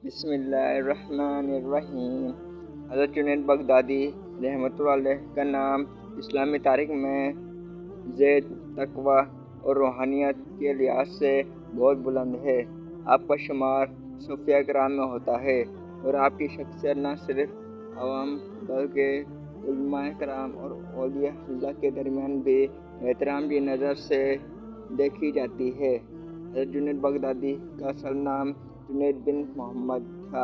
بسم اللہ الرحمن الرحیم۔ حضرت جنید بغدادی رحمۃ اللہ علیہ کا نام اسلامی تاریخ میں زید، تقویٰ اور روحانیت کے لحاظ سے بہت بلند ہے۔ آپ کا شمار صوفیاء کرام میں ہوتا ہے اور آپ کی شخصیت نہ صرف عوام بلکہ علماء کرام اور اولیاء اللہ کے درمیان بھی احترام کی نظر سے دیکھی جاتی ہے۔ حضرت جنید بغدادی کا اصل نام جنید بن محمد تھا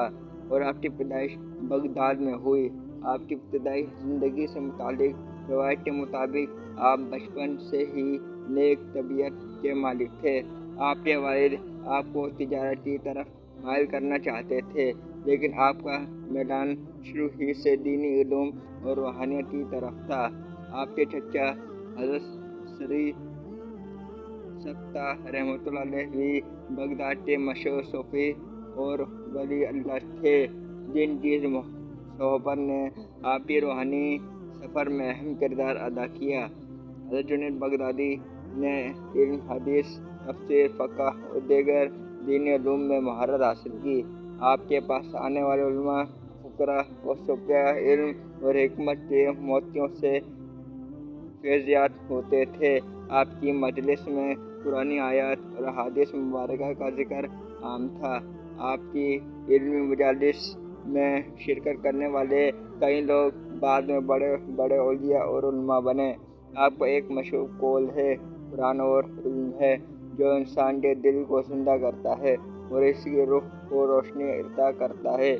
اور آپ کی پیدائش بغداد میں ہوئی۔ آپ کی ابتدائی زندگی سے متعلق روایت کے مطابق آپ بچپن سے ہی نیک طبیعت کے مالک تھے۔ آپ کے والد آپ کو تجارت کی طرف مائل کرنا چاہتے تھے، لیکن آپ کا میدان شروع ہی سے دینی علوم اور روحانیت کی طرف تھا۔ آپ کے چچا حضرت سری سکتہ رحمۃ اللہ علیہ بھی بغداد کے مشہور صوفی اور ولی اللہ تھے، جن کی صحبت نے آپ کی روحانی سفر میں اہم کردار ادا کیا۔ حضرت جنید بغدادی نے علم حدیث، تفسیر، فقہ اور دیگر دینی علوم میں مہارت حاصل کی۔ آپ کے پاس آنے والے علماء، فقراء اور صوفیاء علم اور حکمت کے موتیوں سے فیضیاب ہوتے تھے۔ آپ کی مجلس میں قرآنی آیات اور احادیث مبارکہ کا ذکر عام تھا۔ آپ کی علمی مجالس میں شرکت کرنے والے کئی لوگ بعد میں بڑے بڑے اولیاء اور علماء بنے۔ آپ کا ایک مشہور قول ہے، قرآن اور علم ہے جو انسان کے دل کو زندہ کرتا ہے اور اس کی روح کو روشنی عطا کرتا ہے۔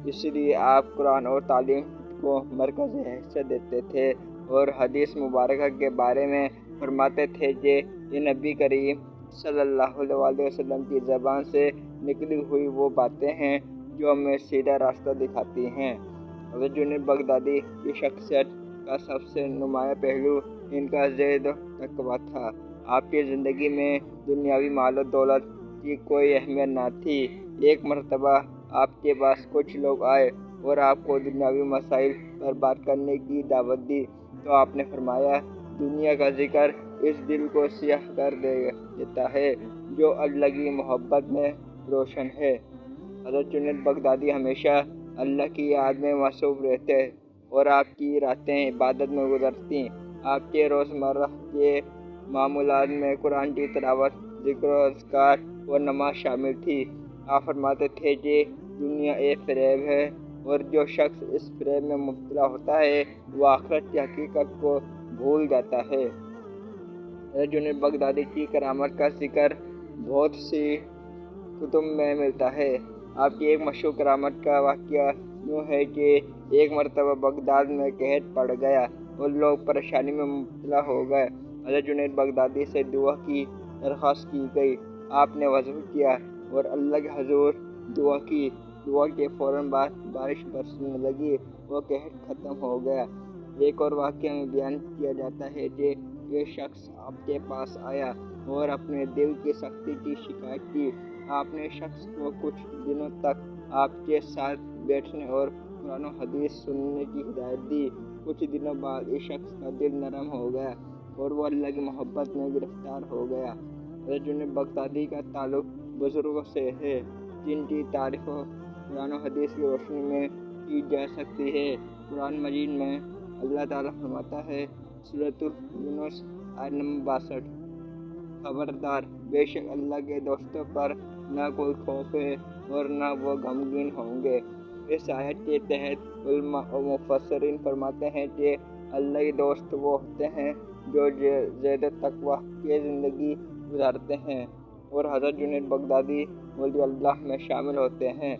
اس لیے آپ قرآن اور تعلیم کو مرکزی حیثیت دیتے تھے اور حدیث مبارکہ کے بارے میں فرماتے تھے کہ یہ نبی کریم صلی اللہ علیہ وسلم کی زبان سے نکلی ہوئی وہ باتیں ہیں جو ہمیں سیدھا راستہ دکھاتی ہیں۔ حضرت جنید بغدادی کی شخصیت کا سب سے نمایاں پہلو ان کا زہد و تقویٰ تھا۔ آپ کی زندگی میں دنیاوی مال و دولت کی کوئی اہمیت نہ تھی۔ ایک مرتبہ آپ کے پاس کچھ لوگ آئے اور آپ کو دنیاوی مسائل پر بات کرنے کی دعوت دی تو آپ نے فرمایا، دنیا کا ذکر اس دل کو سیاہ کر دیتا ہے جو اللہ کی محبت میں روشن ہے۔ حضرت جنید بغدادی ہمیشہ اللہ کی یاد میں مصروف رہتے اور آپ کی راتیں عبادت میں گزرتیں۔ آپ کے روزمرہ کے معمولات میں قرآن کی تلاوت، ذکر و اذکار اور نماز شامل تھی۔ آپ فرماتے تھے کہ دنیا ایک فریب ہے اور جو شخص اس فریب میں مبتلا ہوتا ہے وہ آخرت کی حقیقت کو بھول جاتا ہے۔ حضرت جنید بغدادی کی کرامت کا ذکر بہت سی کتب میں ملتا ہے۔ آپ کی ایک مشہور کرامت کا واقعہ یوں ہے کہ ایک مرتبہ بغداد میں قحط پڑ گیا اور لوگ پریشانی میں مبتلا ہو گئے۔ حضرت جنید بغدادی سے دعا کی درخواست کی گئی۔ آپ نے وضو کیا اور اللہ کے حضور دعا کی۔ دعا کے فوراً بعد بارش برسنے لگی اور قحط ختم ہو گیا۔ ایک اور واقعہ میں بیان کیا جاتا ہے کہ ایک شخص آپ کے پاس آیا اور اپنے دل کی سختی کی شکایت کی۔ آپ نے شخص کو کچھ دنوں تک آپ کے ساتھ بیٹھنے اور قرآن و حدیث سننے کی ہدایت دی۔ کچھ دنوں بعد اس شخص کا دل نرم ہو گیا اور وہ اللہ کی محبت میں گرفتار ہو گیا۔ حضرت جنید بغدادی کا تعلق بزرگوں سے ہے جن کی تعریف قرآن و حدیث کی روشنی میں کی جا سکتی ہے۔ قرآن مجید میں اللہ تعالیٰ فرماتا ہے، سورۃ یونس آیت نمبر 62، خبردار، بے شک اللہ کے دوستوں پر نہ کوئی خوف ہے اور نہ وہ غمگین ہوں گے۔ اس آیت کے تحت علماء اور مفسرین فرماتے ہیں کہ اللہ کے دوست وہ ہوتے ہیں جو زہد و تقویٰ کی زندگی گزارتے ہیں اور حضرت جنید بغدادی ولی اللہ میں شامل ہوتے ہیں۔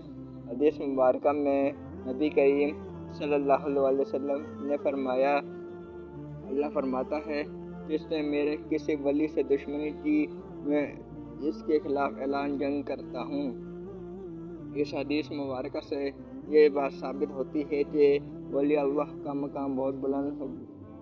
حدیث مبارکہ میں نبی کریم صلی اللہ علیہ وسلم نے فرمایا، اللہ فرماتا ہے، جس نے میرے کسی ولی سے دشمنی کی میں اس کے خلاف اعلان جنگ کرتا ہوں۔ اس حدیث مبارکہ سے یہ بات ثابت ہوتی ہے کہ ولی اللہ کا مقام بہت بلند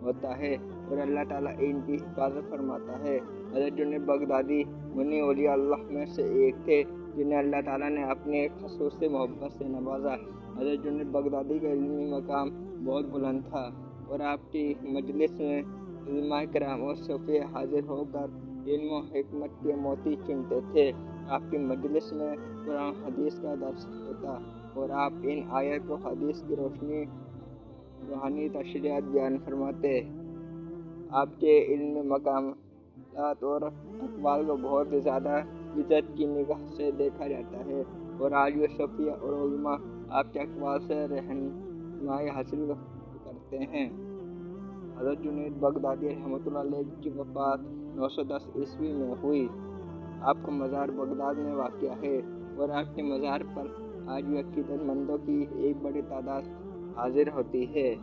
ہوتا ہے اور اللہ تعالیٰ ان کی حفاظت فرماتا ہے۔ حضرت جنید بغدادی منی اولیاء اللہ میں سے ایک تھے جنہیں اللہ تعالیٰ نے اپنی ایک خصوصی محبت سے نوازا۔ حضرت جنید بغدادی کا علمی مقام بہت بلند تھا اور آپ کی مجلس میں علماء کرام اور صوفیاء حاضر ہو کر علم و حکمت کے موتی چنتے تھے۔ آپ کی مجلس میں قرآن حدیث کا درس ہوتا اور آپ ان آیت و حدیث کی روحانی تشریحات بیان فرماتے۔ آپ کے علم مقامات اور اقوال کو بہت زیادہ عزت کی نگاہ سے دیکھا جاتا ہے اور عالیہ صوفیہ اور علماء آپ کے اقوال سے رہنمائی حاصل کرتے ہیں۔ حضرت جنید بغدادی رحمۃ اللہ علیہ کی وفات 910 عیسوی میں ہوئی۔ آپ کا مزار بغداد میں واقع ہے اور آپ کے مزار پر آج بھی عقیدت مندوں کی ایک بڑی تعداد حاضر ہوتی ہے۔